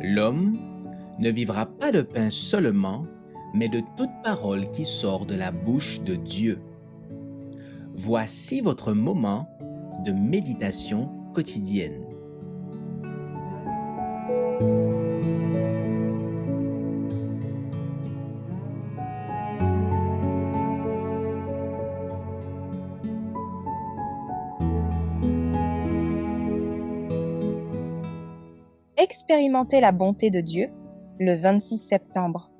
L'homme ne vivra pas de pain seulement, mais de toute parole qui sort de la bouche de Dieu. Voici votre moment de méditation quotidienne. Expérimentez la bonté de Dieu le 26 septembre.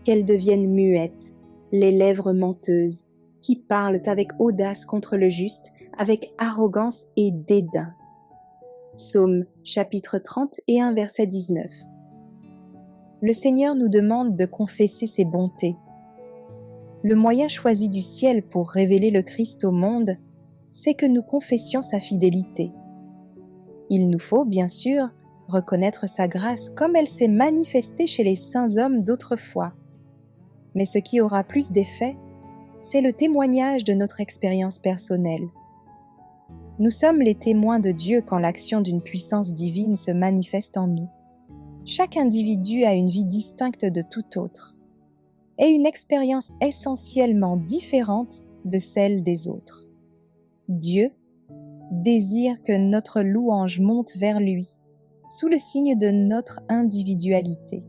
Qu'elles deviennent muettes, les lèvres menteuses, qui parlent avec audace contre le juste, avec arrogance et dédain. Psaume chapitre 31 verset 19. Le Seigneur nous demande de confesser ses bontés. Le moyen choisi du ciel pour révéler le Christ au monde, c'est que nous confessions sa fidélité. Il nous faut, bien sûr, reconnaître sa grâce comme elle s'est manifestée chez les saints hommes d'autrefois. Mais ce qui aura plus d'effet, c'est le témoignage de notre expérience personnelle. Nous sommes les témoins de Dieu quand l'action d'une puissance divine se manifeste en nous. Chaque individu a une vie distincte de tout autre et une expérience essentiellement différente de celle des autres. Dieu désire que notre louange monte vers lui, sous le signe de notre individualité.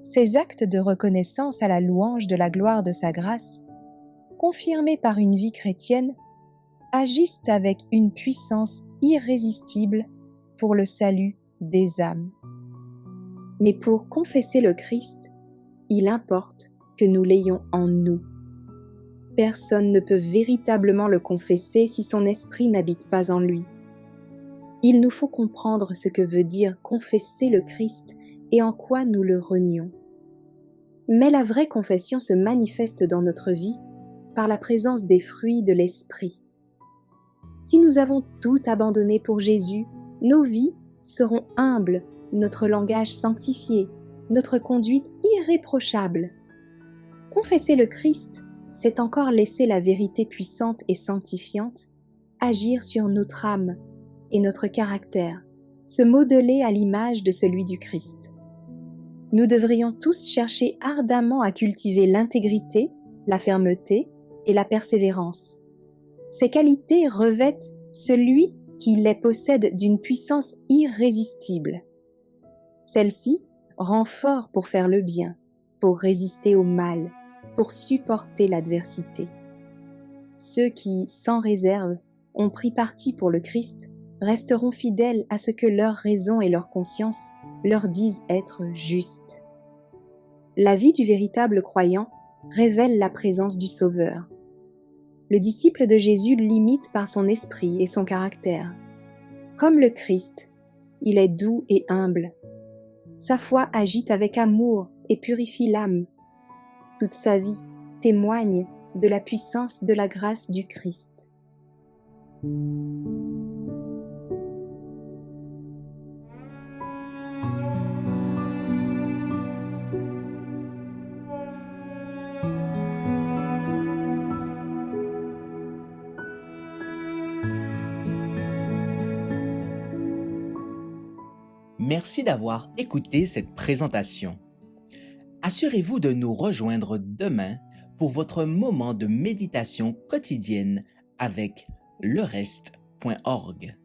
Ces actes de reconnaissance à la louange de la gloire de sa grâce, confirmés par une vie chrétienne, agissent avec une puissance irrésistible pour le salut des âmes. Mais pour confesser le Christ, il importe que nous l'ayons en nous. Personne ne peut véritablement le confesser si son esprit n'habite pas en lui. Il nous faut comprendre ce que veut dire confesser le Christ et en quoi nous le renions. Mais la vraie confession se manifeste dans notre vie par la présence des fruits de l'esprit. Si nous avons tout abandonné pour Jésus, nos vies seront humbles, notre langage sanctifié, notre conduite irréprochable. Confesser le Christ, c'est encore laisser la vérité puissante et sanctifiante agir sur notre âme et notre caractère, se modeler à l'image de celui du Christ. Nous devrions tous chercher ardemment à cultiver l'intégrité, la fermeté et la persévérance. Ces qualités revêtent celui qui les possède d'une puissance irrésistible. Celle-ci rend fort pour faire le bien, pour résister au mal, pour supporter l'adversité. Ceux qui, sans réserve, ont pris parti pour le Christ resteront fidèles à ce que leur raison et leur conscience leur disent être juste. La vie du véritable croyant révèle la présence du Sauveur. Le disciple de Jésus l'imite par son esprit et son caractère. Comme le Christ, il est doux et humble. Sa foi agite avec amour et purifie l'âme. Toute sa vie témoigne de la puissance de la grâce du Christ. Merci d'avoir écouté cette présentation. Assurez-vous de nous rejoindre demain pour votre moment de méditation quotidienne avec lereste.org.